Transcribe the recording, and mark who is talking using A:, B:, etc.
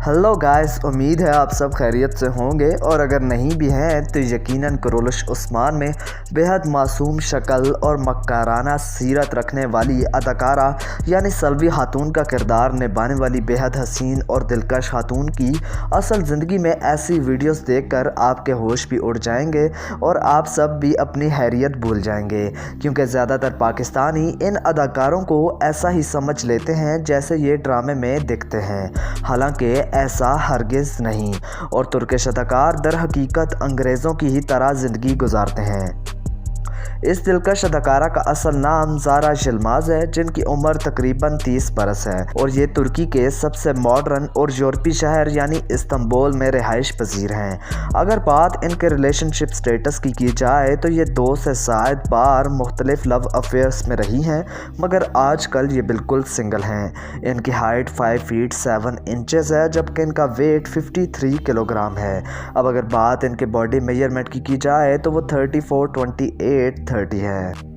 A: Hello guys, उम्मीद है आप सब खैरियत से होंगे और अगर नहीं भी हैं तो यकीनन कुरुलुश उस्मान में बेहद मासूम शक्ल और मक्काराना सीरत रखने वाली अदाकारा यानी सल्वी खातून का किरदार निभाने वाली बेहद हसीन और दिलकश खातून की असल ज़िंदगी में ऐसी वीडियोस देखकर आपके होश भी उड़ जाएंगे और आप सब भी अपनी हैरियत भूल जाएंगे, क्योंकि ज़्यादातर पाकिस्तानी इन अदाकारों को ऐसा ही समझ लेते हैं जैसे ये ड्रामे में दिखते हैं। हालांकि ऐसा हरगिज़ नहीं, और तुर्किश अदाकार दर हकीकत अंग्रेज़ों की ही तरह ज़िंदगी गुजारते हैं। इस दिलकश अदाकारा का असल नाम ज़ारा यिल्माज़ है, जिनकी उम्र तकरीबन 30 बरस है और ये तुर्की के सबसे मॉडर्न और यूरोपी शहर यानी इस्तांबुल में रिहाइश पजीर हैं। अगर बात इनके रिलेशनशिप स्टेटस की जाए तो ये 2 से शायद बार मुख्तलिफ लव अफेयर्स में रही हैं, मगर आजकल ये बिल्कुल सिंगल हैं। इनकी हाइट 5 फीट 7 इंचेस है, जबकि इनका वेट 53 किलोग्राम है। अब अगर बात इनके बॉडी मेजरमेंट की जाए तो वो 34-28-30 है।